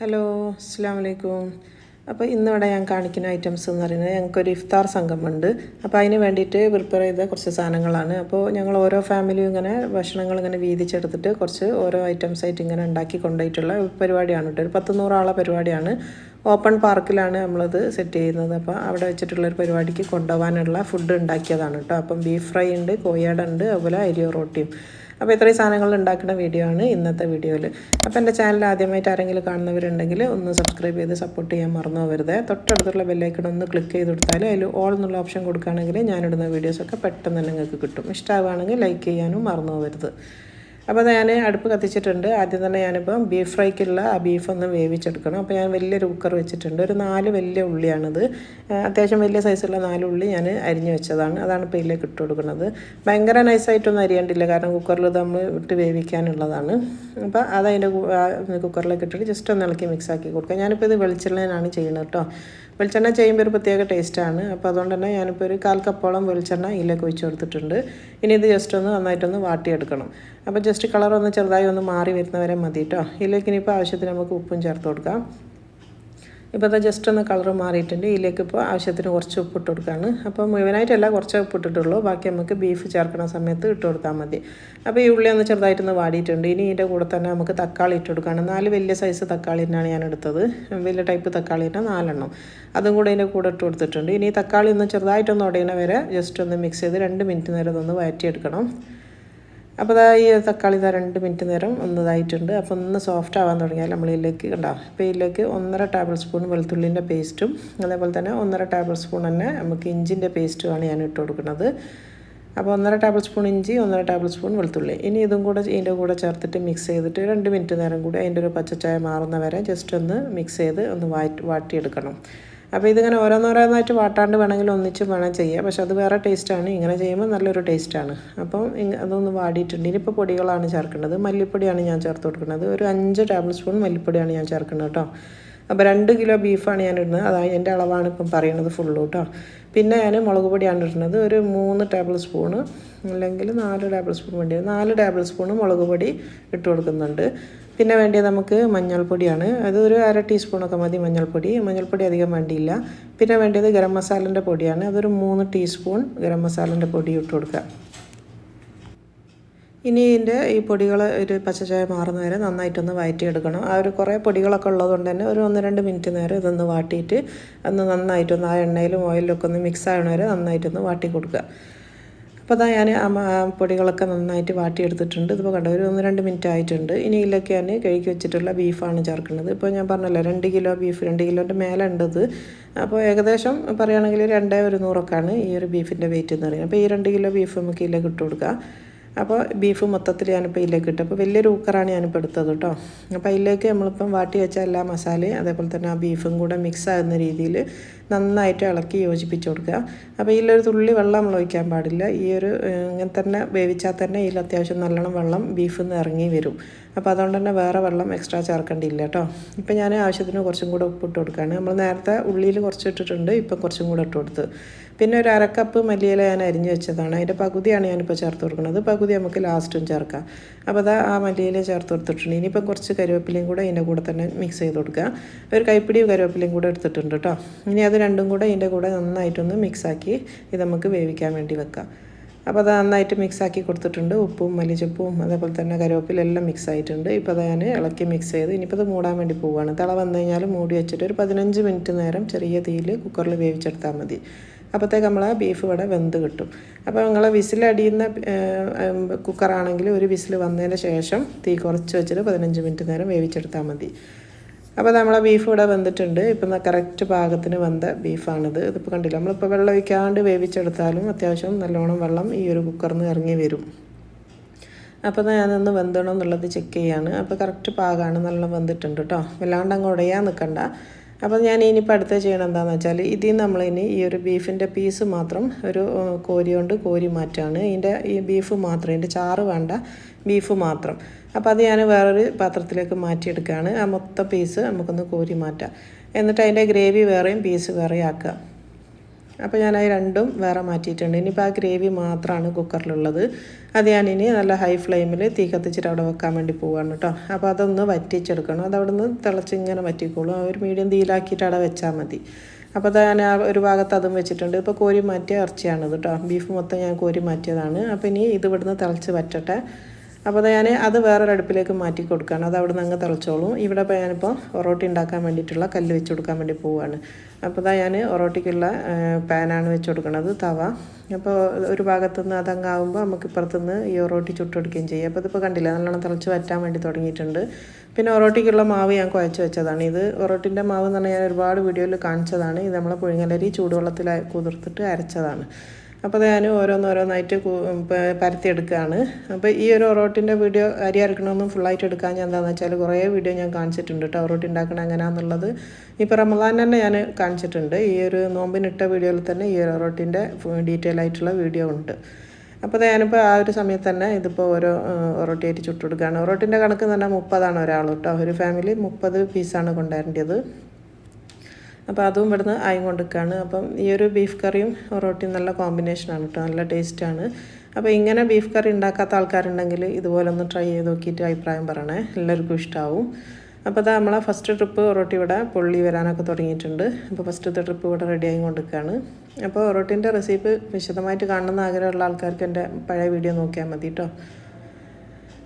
Hello, അസ്സലാമു അലൈക്കും. അപ്പോൾ ഇന്നിവിടെ ഞാൻ കാണിക്കുന്ന ഐറ്റംസ് എന്ന് പറയുന്നത് ഞങ്ങൾക്കൊരു ഇഫ്താർ സംഗമമുണ്ട്. അപ്പോൾ അതിന് വേണ്ടിയിട്ട് പ്രിപ്പയർ ചെയ്ത കുറച്ച് സാധനങ്ങളാണ്. അപ്പോൾ ഞങ്ങൾ ഓരോ ഫാമിലിയും ഇങ്ങനെ ഭക്ഷണങ്ങൾ ഇങ്ങനെ വീതിച്ചെടുത്തിട്ട് കുറച്ച് ഓരോ ഐറ്റംസ് ആയിട്ട് ഇങ്ങനെ ഉണ്ടാക്കി കൊണ്ടുപോയിട്ടുള്ള പരിപാടിയാണ് കേട്ടോ. ഒരു 100 ആളെ പരിപാടിയാണ്. ഓപ്പൺ പാർക്കിലാണ് നമ്മളത് സെറ്റ് ചെയ്യുന്നത്. അപ്പോൾ അവിടെ വെച്ചിട്ടുള്ളൊരു പരിപാടിക്ക് കൊണ്ടുപോകാനുള്ള ഫുഡ് ഉണ്ടാക്കിയതാണ് കേട്ടോ. അപ്പം ബീഫ് ഫ്രൈ ഉണ്ട്, കോഴിയട ഉണ്ട്, അതുപോലെ അരി റൊട്ടിയും. അപ്പോൾ ഇത്രയും സാധനങ്ങൾ ഉണ്ടാക്കുന്ന വീഡിയോ ആണ് ഇന്നത്തെ വീഡിയോയിൽ. അപ്പോൾ എൻ്റെ ചാനൽ ആദ്യമായിട്ട് ആരെങ്കിലും കാണുന്നവരുണ്ടെങ്കിൽ ഒന്ന് സബ്സ്ക്രൈബ് ചെയ്ത് സപ്പോർട്ട് ചെയ്യാൻ മറന്നു പോകരുത്. തൊട്ടടുത്തുള്ള ബെല്ലൈക്കൺ ഒന്ന് ക്ലിക്ക് ചെയ്ത് കൊടുത്താൽ അതിൽ ഓൾ എന്നുള്ള ഓപ്ഷൻ കൊടുക്കുകയാണെങ്കിൽ ഞാനിടുന്ന വീഡിയോസൊക്കെ പെട്ടെന്ന് തന്നെ നിങ്ങൾക്ക് കിട്ടും. ഇഷ്ടമാവുകയാണെങ്കിൽ ലൈക്ക് ചെയ്യാനും മറന്നു പോകരുത്. അപ്പോൾ ഞാൻ അടുപ്പ് കത്തിച്ചിട്ടുണ്ട്. ആദ്യം തന്നെ ഞാനിപ്പോൾ ബീഫ് ഫ്രൈക്കുള്ള ആ ബീഫൊന്ന് വേവിച്ചെടുക്കണം. അപ്പോൾ ഞാൻ വലിയൊരു കുക്കർ വെച്ചിട്ടുണ്ട്. ഒരു 4 വലിയ ഉള്ളിയാണിത്. അത്യാവശ്യം വലിയ സൈസുള്ള 4 ഉള്ളി ഞാൻ അരിഞ്ഞ് വെച്ചതാണ്. അതാണ് ഇപ്പോൾ ഇതിലേക്ക് ഇട്ട് കൊടുക്കുന്നത്. ഭയങ്കര നൈസായിട്ടൊന്നും അരിയേണ്ടില്ല, കാരണം കുക്കറിൽ നമ്മൾ ഇട്ട് വേവിക്കാനുള്ളതാണ്. അപ്പോൾ അതതിൻ്റെ കുക്കറിലേക്ക് ഇട്ടിട്ട് ജസ്റ്റ് ഒന്ന് ഇളക്കി മിക്സാക്കി കൊടുക്കുക. ഞാനിപ്പോൾ ഇത് വെളിച്ചെണ്ണയാണ് ചെയ്യുന്നത് കേട്ടോ. വെളിച്ചെണ്ണ ചെയ്യുമ്പോൾ ഒരു പ്രത്യേക ടേസ്റ്റാണ്. അപ്പോൾ അതുകൊണ്ട് തന്നെ ഞാനിപ്പോൾ ഒരു 1/4 കപ്പോളം വെളിച്ചെണ്ണ ഇതിലേക്ക് ഒഴിച്ച് കൊടുത്തിട്ടുണ്ട്. ഇനി ഇത് ജസ്റ്റ് ഒന്ന് നന്നായിട്ടൊന്ന് വാട്ടിയെടുക്കണം. അപ്പോൾ ജസ്റ്റ് കളറൊന്ന് ചെറുതായി ഒന്ന് മാറി വരുന്നവരെ മതി കേട്ടോ. ഇതിലേക്ക് ഇനിയിപ്പോൾ ആവശ്യത്തിന് നമുക്ക് ഉപ്പും ചേർത്ത് കൊടുക്കാം. ഇപ്പോൾ അത് ജസ്റ്റ് ഒന്ന് കളർ മാറിയിട്ടുണ്ട്. ഇതിലേക്ക് ഇപ്പോൾ ആവശ്യത്തിന് കുറച്ച് ഉപ്പ് ഇട്ട് കൊടുക്കുകയാണ്. അപ്പോൾ മുഴുവനായിട്ടല്ല, കുറച്ച് ഉപ്പ് ഇട്ടിട്ടുള്ളൂ. ബാക്കി നമുക്ക് ബീഫ് ചേർക്കുന്ന സമയത്ത് ഇട്ട് കൊടുത്താൽ മതി. അപ്പോൾ ഈ ഉള്ളി ഒന്ന് ചെറുതായിട്ടൊന്ന് വാടിയിട്ടുണ്ട്. ഇനി ഇതിൻ്റെ കൂടെ തന്നെ നമുക്ക് തക്കാളി ഇട്ട് കൊടുക്കുകയാണ്. 4 വലിയ സൈസ് തക്കാളി തന്നെയാണ് ഞാൻ എടുത്തത്. വലിയ ടൈപ്പ് തക്കാളി തന്നെ 4 എണ്ണം. അതും കൂടെ ഇതിൻ്റെ കൂടെ ഇട്ട് കൊടുത്തിട്ടുണ്ട്. ഇനി തക്കാളി ഒന്ന് ചെറുതായിട്ടൊന്ന് ഉടയുന്ന വരെ ജസ്റ്റ് ഒന്ന് മിക്സ് ചെയ്ത് 2 മിനിറ്റ് നേരം ഒന്ന് വഴറ്റിയെടുക്കണം. അപ്പോൾ ഈ തക്കാളി 2 മിനിറ്റ് നേരം ഒന്നതായിട്ടുണ്ട്. അപ്പോൾ ഒന്ന് സോഫ്റ്റ് ആവാൻ തുടങ്ങിയാൽ നമ്മൾ ഇതിലേക്ക് ഉണ്ടാവും. അപ്പോൾ ഇതിലേക്ക് 1.5 ടേബിൾ സ്പൂൺ വെളുത്തുള്ളിൻ്റെ പേസ്റ്റും അതേപോലെ തന്നെ 1.5 ടേബിൾ സ്പൂൺ തന്നെ നമുക്ക് ഇഞ്ചിൻ്റെ പേസ്റ്റുമാണ് ഞാൻ ഇട്ട് കൊടുക്കുന്നത്. അപ്പോൾ 1.5 ടേബിൾ സ്പൂൺ ഇഞ്ചി, 1.5 ടേബിൾ സ്പൂൺ വെളുത്തുള്ളി. ഇനി ഇതും കൂടെ ഇതിൻ്റെ കൂടെ ചേർത്തിട്ട് മിക്സ് ചെയ്തിട്ട് 2 മിനിറ്റ് നേരം കൂടി അതിൻ്റെ ഒരു പച്ചച്ചായ മാറുന്ന വരെ ജസ്റ്റ് ഒന്ന് മിക്സ് ചെയ്ത് ഒന്ന് വാട്ടിയെടുക്കണം. അപ്പോൾ ഇതിങ്ങനെ ഓരോന്നോരോന്നായിട്ട് വാട്ടാണ്ട് വേണമെങ്കിൽ ഒന്നിച്ച് വേണം ചെയ്യുക. പക്ഷെ അത് വേറെ ടേസ്റ്റാണ്. ഇങ്ങനെ ചെയ്യുമ്പോൾ നല്ലൊരു ടേസ്റ്റാണ്. അപ്പം അതൊന്ന് വാടിയിട്ടുണ്ട്. ഇനിയിപ്പോൾ പൊടികളാണ് ചേർക്കേണ്ടത്. മല്ലിപ്പൊടിയാണ് ഞാൻ ചേർത്ത് കൊടുക്കുന്നത്. ഒരു 5 ടേബിൾ സ്പൂൺ മല്ലിപ്പൊടിയാണ് ഞാൻ ചേർക്കുന്നത് കേട്ടോ. അപ്പോൾ 2 കിലോ ബീഫാണ് ഞാൻ ഇടുന്നത്. അതായത് എൻ്റെ അളവാണ് ഇപ്പം പറയുന്നത് ഫുള്ള് കേട്ടോ. പിന്നെ ഞാൻ മുളക് പൊടിയാണ് ഇടുന്നത്. ഒരു 3 ടേബിൾ സ്പൂണ് അല്ലെങ്കിൽ 4 ടേബിൾ സ്പൂൺ വേണ്ടി 4 ടേബിൾ സ്പൂണ് മുളക് പൊടി ഇട്ട് കൊടുക്കുന്നുണ്ട്. പിന്നെ വേണ്ടിയത് നമുക്ക് മഞ്ഞൾപ്പൊടിയാണ്. അത് ഒരു 1/2 ടീസ്പൂണൊക്കെ മതി മഞ്ഞൾപ്പൊടി. മഞ്ഞൾപ്പൊടി അധികം വേണ്ടിയില്ല. പിന്നെ വേണ്ടിയത് ഗരം മസാലൻ്റെ പൊടിയാണ്. അതൊരു 3 ടീസ്പൂൺ ഗരം മസാലൻ്റെ പൊടി ഇട്ട് കൊടുക്കുക. ഇനി ഇതിൻ്റെ ഈ പൊടികൾ ഒരു പച്ചച്ചായ മാറുന്ന വരെ നന്നായിട്ടൊന്ന് വഴറ്റിയെടുക്കണം. ആ ഒരു കുറേ പൊടികളൊക്കെ ഉള്ളതുകൊണ്ട് തന്നെ ഒരു 1-2 മിനിറ്റ് നേരം ഇതൊന്ന് വാട്ടിയിട്ട് ഒന്ന് നന്നായിട്ടൊന്ന് ആ എണ്ണയിലും ഓയിലൊക്കെ ഒന്ന് മിക്സ് ആവണ വരെ നന്നായിട്ടൊന്ന് വാട്ടി കൊടുക്കുക. അപ്പോൾ അതാ ഞാൻ ആ പൊടികളൊക്കെ നന്നായിട്ട് വാട്ടിയെടുത്തിട്ടുണ്ട്. ഇതിപ്പോൾ കണ്ടോ, ഒരു 1-2 മിനിറ്റ് ആയിട്ടുണ്ട്. ഇനി ഇതിലേക്ക് ഞാൻ കഴുകി വെച്ചിട്ടുള്ള ബീഫാണ് ചേർക്കുന്നത്. ഇപ്പോൾ ഞാൻ പറഞ്ഞല്ലോ 2 കിലോ ബീഫ്, 2 കിലോൻ്റെ മേലെ ഉണ്ടത്. അപ്പോൾ ഏകദേശം പറയുകയാണെങ്കിൽ 200-100 ഈ ഒരു ബീഫിൻ്റെ വെയിറ്റ് എന്ന് പറയുന്നത്. അപ്പോൾ ഈ 2 കിലോ ബീഫ് നമുക്ക് ഇതിലേക്ക് ഇട്ട് കൊടുക്കുക. അപ്പോൾ ബീഫ് മൊത്തത്തിൽ ഞാനിപ്പോൾ ഇതിലേക്ക് ഇട്ടു. അപ്പോൾ വലിയൊരു കുക്കറാണ് ഞാനിപ്പോൾ എടുത്തത് കേട്ടോ. അപ്പോൾ അതിലേക്ക് നമ്മളിപ്പം വാട്ടി വെച്ച എല്ലാ മസാലയും അതേപോലെ തന്നെ ആ ബീഫും കൂടെ മിക്സ് ആകുന്ന രീതിയിൽ നന്നായിട്ട് ഇളക്കി യോജിപ്പിച്ച് കൊടുക്കുക. അപ്പോൾ ഇതിലൊരു തുള്ളി വെള്ളം നമ്മൾ ഒഴിക്കാൻ പാടില്ല. ഈ ഒരു ഇങ്ങനെ തന്നെ വേവിച്ചാൽ തന്നെ ഇതിൽ അത്യാവശ്യം നല്ലോണം വെള്ളം ബീഫിൽ നിന്ന് ഇറങ്ങി വരും. അപ്പോൾ അതുകൊണ്ട് തന്നെ വേറെ വെള്ളം എക്സ്ട്രാ ചേർക്കേണ്ടിയില്ല കേട്ടോ. ഇപ്പം ഞാൻ ആവശ്യത്തിന് കുറച്ചും കൂടെ ഉപ്പിട്ട് കൊടുക്കുകയാണ്. നമ്മൾ നേരത്തെ ഉള്ളിയിൽ കുറച്ച് ഇട്ടിട്ടുണ്ട്, ഇപ്പം കുറച്ചും കൂടെ ഇട്ട് കൊടുത്ത്. പിന്നെ ഒരു 1/2 കപ്പ് മല്ലിയില ഞാൻ അരിഞ്ഞ് വെച്ചതാണ്. അതിൻ്റെ പകുതിയാണ് ഞാനിപ്പോൾ ചേർത്ത് കൊടുക്കുന്നത്. പകുതി നമുക്ക് ലാസ്റ്റും ചേർക്കാം. അപ്പോൾ അത് ആ മല്ലിയില ചേർത്ത് കൊടുത്തിട്ടുണ്ട്. ഇനിയിപ്പം കുറച്ച് കറിവേപ്പിലയും കൂടെ ഇതിൻ്റെ കൂടെ തന്നെ മിക്സ് ചെയ്ത് കൊടുക്കുക. ഒരു കൈപ്പിടി കറിവേപ്പിലയും കൂടെ എടുത്തിട്ടുണ്ട് കേട്ടോ. ഇനി അത് രണ്ടും കൂടെ ഇതിൻ്റെ കൂടെ നന്നായിട്ടൊന്ന് മിക്സാക്കി ഇത് നമുക്ക് വേവിക്കാൻ വേണ്ടി വെക്കാം. അപ്പോൾ അത് നന്നായിട്ട് മിക്സാക്കി കൊടുത്തിട്ടുണ്ട്. ഉപ്പും മല്ലിച്ചപ്പും അതേപോലെ തന്നെ കറിവേപ്പിലെല്ലാം മിക്സ് ആയിട്ടുണ്ട്. ഇപ്പോൾ അത് ഞാൻ ഇളക്കി മിക്സ് ചെയ്ത് ഇനിയിപ്പോൾ അത് മൂടാൻ വേണ്ടി പോവുകയാണ്. തിള വന്നു കഴിഞ്ഞാൽ മൂടി വെച്ചിട്ട് ഒരു 15 മിനിറ്റ് നേരം ചെറിയ തീയിൽ കുക്കറിൽ വേവിച്ചെടുത്താൽ മതി. അപ്പോഴത്തേക്ക് നമ്മൾ ആ ബീഫ് ഇവിടെ വെന്ത് കിട്ടും. അപ്പോൾ നിങ്ങൾ വിസിലടിയുന്ന കുക്കറാണെങ്കിൽ ഒരു വിസിൽ വന്നതിന് ശേഷം തീ കുറച്ച് വെച്ചിട്ട് 15 മിനിറ്റ് നേരം വേവിച്ചെടുത്താൽ മതി. അപ്പോൾ നമ്മളെ ബീഫ് ഇവിടെ വെന്തിട്ടുണ്ട്. ഇപ്പം കറക്റ്റ് പാകത്തിന് വെന്ത ബീഫാണിത്. ഇതിപ്പോൾ കണ്ടില്ല, നമ്മളിപ്പോൾ വെള്ളം ഒഴിക്കാണ്ട് വേവിച്ചെടുത്താലും അത്യാവശ്യം നല്ലോണം വെള്ളം ഈ ഒരു കുക്കറിൽ നിന്ന് ഇറങ്ങി വരും. അപ്പോൾ ഞാനൊന്ന് വെന്തണം എന്നുള്ളത് ചെക്ക് ചെയ്യാണ്. അപ്പോൾ കറക്റ്റ് പാകമാണ്, നല്ല വെന്തിട്ടുണ്ട് കേട്ടോ. വല്ലാണ്ട് അങ്ങ് ഉടയാൻ നിൽക്കണ്ട. അപ്പോൾ ഞാൻ ഇനിയിപ്പോൾ അടുത്ത് ചെയ്യണം എന്താണെന്ന് വെച്ചാൽ ഇതിൽ നമ്മളിനി ഈ ഒരു ബീഫിൻ്റെ പീസ് മാത്രം ഒരു കോരി കൊണ്ട് കോരി മാറ്റാണ്. ഈ ബീഫ് മാത്രം, ഇതിൻ്റെ ചാറ് വേണ്ട, ബീഫ് മാത്രം. അപ്പോൾ അത് ഞാൻ വേറൊരു പാത്രത്തിലേക്ക് മാറ്റിയെടുക്കുകയാണ്. ആ മൊത്തം പീസ് നമുക്കൊന്ന് കോരി മാറ്റാം. എന്നിട്ട് അതിൻ്റെ ഗ്രേവി വേറെയും പീസ് വേറെയും ആക്കുക. അപ്പോൾ ഞാൻ ആ രണ്ടും വേറെ മാറ്റിയിട്ടുണ്ട്. ഇനിയിപ്പോൾ ആ ഗ്രേവി മാത്രമാണ് കുക്കറിലുള്ളത്. അത് ഞാനിനി നല്ല ഹൈ ഫ്ലെയിമിൽ തീ കത്തിച്ചിട്ട് അവിടെ വെക്കാൻ വേണ്ടി പോവുകയാണ് കേട്ടോ. അപ്പോൾ അതൊന്ന് വറ്റിച്ചെടുക്കണം. അതവിടെ നിന്ന് തിളച്ചിങ്ങനെ വറ്റിക്കോളും. ആ ഒരു മീഡിയം തീയിലാക്കിയിട്ട് അവിടെ വെച്ചാൽ മതി. അപ്പോൾ ഞാൻ ആ ഒരു ഭാഗത്ത് അതും വെച്ചിട്ടുണ്ട്. ഇപ്പോൾ കോരി മാറ്റിയ ഇറച്ചിയാണിത് കേട്ടോ. ബീഫ് മൊത്തം ഞാൻ കോരി മാറ്റിയതാണ്. അപ്പോൾ ഇനി ഇത് ഇവിടുന്ന് തിളച്ച് വറ്റട്ടെ. അപ്പോൾ ഞാൻ അത് വേറൊരു അടുപ്പിലേക്ക് മാറ്റി കൊടുക്കുകയാണ്. അത് അവിടെ നിന്ന് അങ്ങ് തിളച്ചോളും. ഇവിടെ ഇപ്പോൾ ഞാനിപ്പോൾ ഒറോട്ടി ഉണ്ടാക്കാൻ വേണ്ടിയിട്ടുള്ള കല്ല് വെച്ച് കൊടുക്കാൻ വേണ്ടി പോവുകയാണ്. അപ്പോൾ ഞാൻ ഒറോട്ടിക്കുള്ള പാനാണ് വെച്ച് കൊടുക്കുന്നത്, തവ. അപ്പോൾ ഒരു ഭാഗത്തുനിന്ന് അതങ്ങാവുമ്പോൾ നമുക്ക് ഇപ്പുറത്തുനിന്ന് ഈ ഒറോട്ടി ചുട്ടെടുക്കുകയും ചെയ്യും. അപ്പോൾ ഇതിപ്പോൾ കണ്ടില്ല, നല്ലോണം തിളച്ച് വറ്റാൻ വേണ്ടി തുടങ്ങിയിട്ടുണ്ട്. പിന്നെ ഒറോട്ടിക്കുള്ള മാവ് ഞാൻ കുഴച്ച് വെച്ചതാണ്. ഇത് ഒറോട്ടിൻ്റെ മാവ് എന്ന് പറഞ്ഞാൽ ഞാൻ ഒരുപാട് വീഡിയോയിൽ കാണിച്ചതാണ്. ഇത് നമ്മളെ പുഴുങ്ങലരി ചൂടുവെള്ളത്തിൽ കുതിർത്തിട്ട് അരച്ചതാണ്. അപ്പോൾ ഞാൻ ഓരോന്നോരോന്നായിട്ട് പരത്തിയെടുക്കുകയാണ്. അപ്പോൾ ഈ ഒരു ഒറോട്ടിൻ്റെ വീഡിയോ അരി അരക്കണമെന്നും ഫുള്ളായിട്ട് എടുക്കാൻ ഞാൻ എന്താണെന്ന് വെച്ചാൽ കുറേ വീഡിയോ ഞാൻ കാണിച്ചിട്ടുണ്ട് കേട്ടോ. ഒറോട്ടി ഉണ്ടാക്കണം എങ്ങനെയാണെന്നുള്ളത് ഇപ്പോൾ റമദാൻ തന്നെ ഞാൻ കാണിച്ചിട്ടുണ്ട്. ഈ ഒരു നോമ്പിനിട്ട വീഡിയോയിൽ തന്നെ ഈ ഒരു ഒറോട്ടിൻ്റെ ഡീറ്റെയിൽ ആയിട്ടുള്ള വീഡിയോ ഉണ്ട്. അപ്പോൾ ഞാനിപ്പോൾ ആ ഒരു സമയത്ത് തന്നെ ഇതിപ്പോൾ ഓരോ ഒറോട്ടിയായിട്ട് ചുട്ടെടുക്കുകയാണ്. ഒറോട്ടിൻ്റെ കണക്ക് എന്ന് പറഞ്ഞാൽ 30 ഒരാൾ കേട്ടോ. ഒരു ഫാമിലി 30 പീസാണ് കൊണ്ടുവരേണ്ടത്. അപ്പോൾ അതും ഇവിടുന്ന് ആയി കൊണ്ടിരിക്കുകയാണ്. അപ്പം ഈ ഒരു ബീഫ് കറിയും ഒറോട്ടിയും നല്ല കോമ്പിനേഷനാണ് കേട്ടോ, നല്ല ടേസ്റ്റാണ്. അപ്പോൾ ഇങ്ങനെ ബീഫ് കറി ഉണ്ടാക്കാത്ത ആൾക്കാരുണ്ടെങ്കിൽ ഇതുപോലെ ഒന്ന് ട്രൈ ചെയ്ത് നോക്കിയിട്ട് അഭിപ്രായം പറയണേ, എല്ലാവർക്കും ഇഷ്ടമാവും. അപ്പോൾ അതാ നമ്മളെ ഫസ്റ്റ് ട്രിപ്പ് ഒറോട്ടി ഇവിടെ പൊള്ളി വരാനൊക്കെ തുടങ്ങിയിട്ടുണ്ട്. അപ്പോൾ ഫസ്റ്റത്തെ ട്രിപ്പ് ഇവിടെ റെഡി ആയി കൊണ്ടിരിക്കുകയാണ്. അപ്പോൾ ഒറോട്ടിൻ്റെ റെസിപ്പി വിശദമായിട്ട് കാണണമെന്ന് ആഗ്രഹമുള്ള ആൾക്കാർക്ക് എൻ്റെ പഴയ വീഡിയോ നോക്കിയാൽ മതി കേട്ടോ.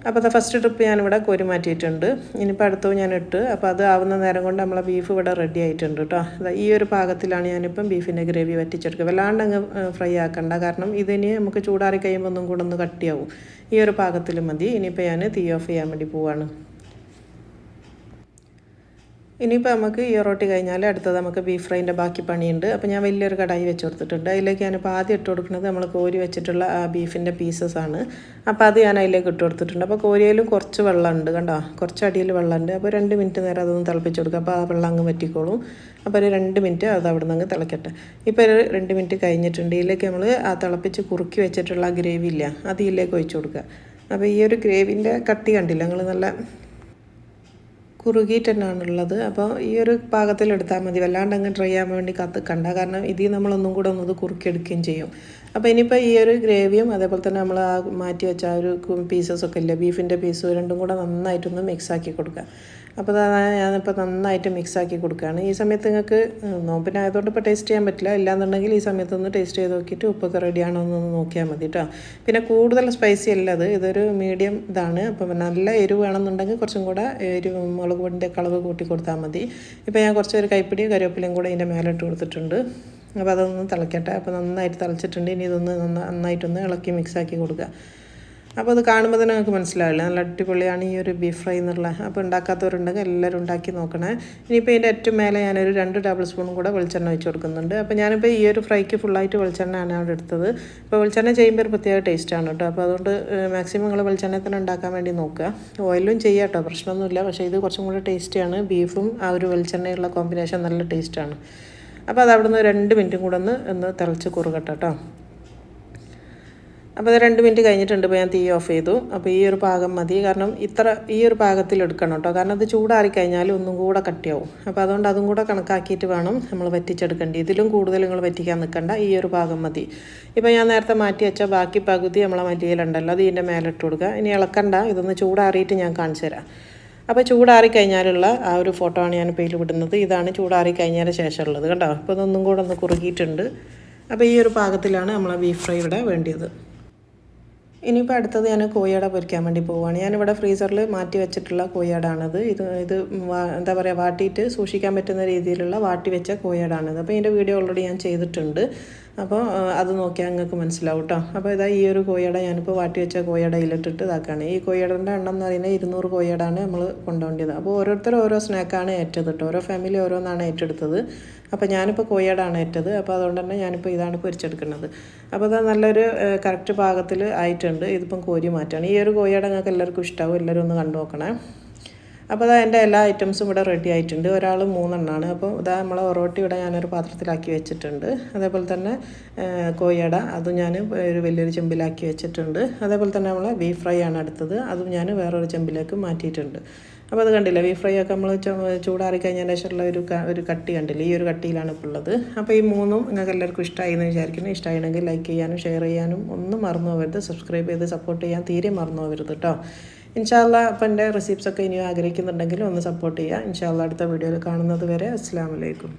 അപ്പോൾ അത് ഫസ്റ്റ് ട്രിപ്പ് ഞാനിവിടെ കോരി മാറ്റിയിട്ടുണ്ട്. ഇനിയിപ്പോൾ അടുത്തത് ഞാൻ ഇട്ട്. അപ്പോൾ അത് ആവുന്ന നേരം കൊണ്ട് നമ്മളെ ബീഫ് ഇവിടെ റെഡി ആയിട്ടുണ്ട് കേട്ടോ. ഈ ഒരു പാകത്തിലാണ് ഞാനിപ്പം ബീഫിൻ്റെ ഗ്രേവി വറ്റിച്ചെടുക്കുക. വല്ലാണ്ട് അങ്ങ് ഫ്രൈ ആക്കണ്ട, കാരണം ഇതിനി നമുക്ക് ചൂടാറി കഴിയുമ്പോൾ ഒന്നും കൂടെ ഒന്ന് കട്ടിയാവും. ഈ ഒരു പാകത്തിൽ മതി. ഇനിയിപ്പോൾ ഞാൻ തീ ഓഫ് ചെയ്യാൻ വേണ്ടി പോവാണ്. ഇനിയിപ്പോൾ നമുക്ക് ഈ ഒറോട്ടി കഴിഞ്ഞാൽ അടുത്തത് നമുക്ക് ബീഫ് ഫ്രൈൻ്റെ ബാക്കി പണിയുണ്ട്. അപ്പോൾ ഞാൻ വലിയൊരു കടായി വെച്ച് കൊടുത്തിട്ടുണ്ട്. അതിലേക്ക് ഞാനിപ്പോൾ ആദ്യം ഇട്ട് കൊടുക്കുന്നത് നമ്മൾ കോരി വെച്ചിട്ടുള്ള ആ ബീഫിൻ്റെ പീസസ് ആണ്. അപ്പോൾ അത് ഞാൻ അതിലേക്ക് ഇട്ട് കൊടുത്തിട്ടുണ്ട്. അപ്പോൾ കോരിയിലും കുറച്ച് വെള്ളമുണ്ട് കണ്ടോ, കുറച്ച് അടിയിൽ വെള്ളമുണ്ട്. അപ്പോൾ 2 മിനിറ്റ് നേരം അതൊന്ന് തിളപ്പിച്ച് കൊടുക്കുക. അപ്പോൾ ആ വെള്ളം അങ്ങ് വറ്റിക്കോളും. അപ്പോൾ ഒരു 2 മിനിറ്റ് അത് അവിടെ നിന്ന് അങ്ങ് തിളക്കട്ടെ. ഇപ്പോൾ ഒരു 2 മിനിറ്റ് കഴിഞ്ഞിട്ടുണ്ട്. ഇതിലേക്ക് നമ്മൾ ആ തിളപ്പിച്ച് കുറുക്കി വെച്ചിട്ടുള്ള ആ ഗ്രേവി ഇല്ല, അത് ഇതിലേക്ക് ഒഴിച്ച് കൊടുക്കുക. അപ്പോൾ ഈ ഒരു ഗ്രേവിൻ്റെ കട്ടി കണ്ടില്ല നിങ്ങൾ, നല്ല കുറുകിയിട്ട് തന്നെയാണുള്ളത്. അപ്പോൾ ഈ ഒരു പാകത്തിൽ എടുത്താൽ മതി, വല്ലാണ്ട് അങ്ങ് ട്രൈ ചെയ്യാൻ വേണ്ടി കണ്ട, കാരണം ഇതിൽ നമ്മളൊന്നും കൂടെ ഒന്നത് കുറുക്കിയെടുക്കുകയും ചെയ്യും. അപ്പോൾ ഇനിയിപ്പോൾ ഈ ഒരു ഗ്രേവിയും അതേപോലെ തന്നെ നമ്മൾ ആ മാറ്റി വെച്ച ആ ഒരു പീസസൊക്കെ ഇല്ലേ, ബീഫിൻ്റെ പീസ് രണ്ടും കൂടെ നന്നായിട്ടൊന്ന് മിക്സാക്കി കൊടുക്കുക. അപ്പോൾ ഞാനിപ്പോൾ നന്നായിട്ട് മിക്സാക്കി കൊടുക്കുകയാണ്. ഈ സമയത്ത് നിങ്ങൾക്ക് നോമ്പിനായതുകൊണ്ട് ഇപ്പോൾ ടേസ്റ്റ് ചെയ്യാൻ പറ്റില്ല, ഇല്ലാന്നുണ്ടെങ്കിൽ ഈ സമയത്തൊന്ന് ടേസ്റ്റ് ചെയ്ത് നോക്കിയിട്ട് ഉപ്പൊക്കെ റെഡിയാണോ എന്നൊന്ന് നോക്കിയാൽ മതി കേട്ടോ. പിന്നെ കൂടുതൽ സ്പൈസി അല്ല, ഇതൊരു മീഡിയം ഇതാണ്. അപ്പോൾ നല്ല എരിവ് വേണമെന്നുണ്ടെങ്കിൽ കുറച്ചും കൂടെ മുളക് പൊടിൻ്റെ അളവ് കൂട്ടി കൊടുത്താൽ മതി. ഇപ്പോൾ ഞാൻ കുറച്ചൊരു കൈപ്പിടി കറിവേപ്പിലയും കൂടെ ഇതിൻ്റെ മേലെ ഇട്ട് കൊടുത്തിട്ടുണ്ട്. അപ്പോൾ അതൊന്ന് തിളക്കട്ടെ. അപ്പോൾ നന്നായിട്ട് തിളച്ചിട്ടുണ്ട്. ഇനി ഇതൊന്ന് നന്നായിട്ടൊന്ന് ഇളക്കി മിക്സാക്കി കൊടുക്കുക. അപ്പോൾ അത് കാണുമ്പോൾ തന്നെ നിങ്ങൾക്ക് മനസ്സിലാവില്ല, നല്ല അടിപൊളിയാണ് ഈ ഒരു ബീഫ് ഫ്രൈ എന്നുള്ള. അപ്പോൾ ഉണ്ടാക്കാത്തവരുണ്ടെങ്കിൽ എല്ലാവരും ഉണ്ടാക്കി നോക്കണേ. ഇനിയിപ്പോൾ ഇതിൻ്റെ ഏറ്റവും മേലെ ഞാനൊരു 2 ടേബിൾ സ്പൂണും കൂടെ വെളിച്ചെണ്ണ ഒഴിച്ച് കൊടുക്കുന്നുണ്ട്. അപ്പോൾ ഞാനിപ്പോൾ ഈ ഒരു ഫ്രൈക്ക് ഫുള്ളായിട്ട് വെളിച്ചെണ്ണയാണ് അവിടെ എടുത്തത്. അപ്പോൾ വെളിച്ചെണ്ണ ചെയ്യുമ്പോൾ ഒരു പ്രത്യേക ടേസ്റ്റാണ് കേട്ടോ. അപ്പോൾ അതുകൊണ്ട് മാക്സിമം നിങ്ങൾ വെളിച്ചെണ്ണ തന്നെ ഉണ്ടാക്കാൻ വേണ്ടി നോക്കുക. ഓയിലും ചെയ്യാം കേട്ടോ, പ്രശ്നമൊന്നുമില്ല. പക്ഷേ ഇത് കുറച്ചും കൂടെ ടേസ്റ്റിയാണ്. ബീഫും ആ ഒരു വെളിച്ചെണ്ണയുള്ള കോമ്പിനേഷൻ നല്ല ടേസ്റ്റാണ്. അപ്പോൾ അത് അവിടെ നിന്ന് 2 മിനിറ്റും കൂടെ ഒന്ന് തിളച്ച് കുറുകട്ടെ കേട്ടോ. അപ്പോൾ അത് 2 മിനിറ്റ് കഴിഞ്ഞിട്ടുണ്ട്. ഇപ്പോൾ ഞാൻ തീ ഓഫ് ചെയ്തു. അപ്പോൾ ഈ ഒരു പാകം മതി, കാരണം ഈ ഒരു പാകത്തിൽ എടുക്കണം കേട്ടോ, കാരണം അത് ചൂടാറിക്കഴിഞ്ഞാൽ ഒന്നും കൂടെ കട്ടിയാവും. അപ്പോൾ അതുകൊണ്ട് അതും കൂടെ കണക്കാക്കിയിട്ട് വേണം നമ്മൾ വറ്റിച്ചെടുക്കേണ്ടത്. ഇതിലും കൂടുതൽ നിങ്ങൾ വറ്റിക്കാൻ നിൽക്കണ്ട, ഈ ഒരു പാകം മതി. ഇപ്പോൾ ഞാൻ നേരത്തെ മാറ്റി വെച്ച ബാക്കി പകുതി നമ്മളെ മല്ലിയിലുണ്ടല്ലോ, അത് ഇതിൻ്റെ മേലെ ഇട്ട് കൊടുക്കുക. ഇനി ഇളക്കണ്ട, ഇതൊന്ന് ചൂടാറിയിട്ട് ഞാൻ കാണിച്ചു തരാം. അപ്പോൾ ചൂടാറിക്കഴിഞ്ഞാലുള്ള ആ ഒരു ഫോട്ടോ ആണ് ഞാൻ ഇപ്പോൾ ഇതിൽ വിടുന്നത്. ഇതാണ് ചൂടാറിക്കഴിഞ്ഞതിന് ശേഷമുള്ളത് കണ്ടോ. അപ്പോൾ ഇതൊന്നും കൂടെ ഒന്ന് കുറുകിയിട്ടുണ്ട്. അപ്പോൾ ഈ ഒരു പാകത്തിലാണ് നമ്മളെ ബീഫ് ഫ്രൈ ഇവിടെ വേണ്ടിയത്. ഇനിയിപ്പോൾ അടുത്തത് ഞാൻ കോഴിയട പൊരിക്കാൻ വേണ്ടി പോവുകയാണ്. ഞാനിവിടെ ഫ്രീസറിൽ മാറ്റി വെച്ചിട്ടുള്ള കോഴിയടാണിത്. ഇത് എന്താ പറയുക, വാട്ടിയിട്ട് സൂക്ഷിക്കാൻ പറ്റുന്ന രീതിയിലുള്ള വാട്ടി വെച്ച കോഴിയടാണിത്. അപ്പോൾ ഇതിൻ്റെ വീഡിയോ ഓൾറെഡി ഞാൻ ചെയ്തിട്ടുണ്ട്. അപ്പോൾ അത് നോക്കിയാൽ നിങ്ങൾക്ക് മനസ്സിലാവും കേട്ടോ. അപ്പോൾ ഇതാ ഈ ഒരു കോഴിയട ഞാനിപ്പോൾ വാട്ടി വെച്ച കോഴിയടയിലിട്ടിട്ട് ഇതാക്കുകയാണ്. ഈ കോഴിയടൻ്റെ എണ്ണം എന്ന് പറയുന്നത് 200 കോഴിയടാണ് നമ്മൾ കൊണ്ടുപോകേണ്ടത്. അപ്പോൾ ഓരോരുത്തരും ഓരോ സ്നാക്കാണ് ഏറ്റത് കേട്ടോ, ഓരോ ഫാമിലി ഓരോന്നാണ് ഏറ്റെടുത്തത്. അപ്പോൾ ഞാനിപ്പോൾ കോഴിയടാണ് ഏറ്റത്. അപ്പോൾ അതുകൊണ്ട് തന്നെ ഞാനിപ്പോൾ ഇതാണ് പൊരിച്ചെടുക്കുന്നത്. അപ്പോൾ അത് നല്ലൊരു കറക്റ്റ് പാകത്തിൽ ആയിട്ടുണ്ട്. ഇതിപ്പം കോരി മാറ്റാണ്. ഈ ഒരു കോഴിയട നിങ്ങൾക്ക് എല്ലാവർക്കും ഇഷ്ടമാവും, എല്ലാവരും ഒന്ന് കണ്ടു നോക്കണേ. അപ്പോൾ അതാ എൻ്റെ എല്ലാ ഐറ്റംസും ഇവിടെ റെഡി ആയിട്ടുണ്ട്. ഒരാൾ 3 എണ്ണമാണ്. അപ്പോൾ ഇതാ നമ്മളെ ഒറോട്ടി ഇവിടെ ഞാനൊരു പാത്രത്തിലാക്കി വെച്ചിട്ടുണ്ട്. അതേപോലെ തന്നെ കോഴിയട അതും ഞാൻ ഒരു വലിയൊരു ചെമ്പിലാക്കി വെച്ചിട്ടുണ്ട്. അതേപോലെ തന്നെ നമ്മളെ ബീഫ് ഫ്രൈ ആണ് അടുത്തത്, അതും ഞാൻ വേറൊരു ചെമ്പിലേക്ക് മാറ്റിയിട്ടുണ്ട്. അപ്പോൾ അത് കണ്ടില്ല, ബീഫ് ഫ്രൈ ഒക്കെ നമ്മൾ ചൂടാറി കഴിഞ്ഞതിന് ശേഷമുള്ള ഒരു കട്ടി കണ്ടില്ല, ഈ ഒരു കട്ടിയിലാണ് ഇപ്പോൾ ഉള്ളത്. അപ്പോൾ ഈ മൂന്നും നിങ്ങൾക്ക് എല്ലാവർക്കും ഇഷ്ടമായി എന്ന് വിചാരിക്കുന്നു. ഇഷ്ടമായിരുന്നെങ്കിൽ ലൈക്ക് ചെയ്യാനും ഷെയർ ചെയ്യാനും ഒന്നും മറന്നു പോകരുത്. സബ്സ്ക്രൈബ് ചെയ്ത് സപ്പോർട്ട് ചെയ്യാൻ തീരെ മറന്നു പോകരുത് കേട്ടോ. ഇൻഷാ അല്ലാഹ് അപ്പോൾ എൻ്റെ റെസിപ്പീസൊക്കെ ഇനിയും ആഗ്രഹിക്കുന്നുണ്ടെങ്കിൽ ഒന്ന് സപ്പോർട്ട് ചെയ്യുക. ഇൻഷാ അല്ലാഹ് അടുത്ത വീഡിയോയിൽ കാണുന്നത് വരെ അസ്സലാമു അലൈക്കും.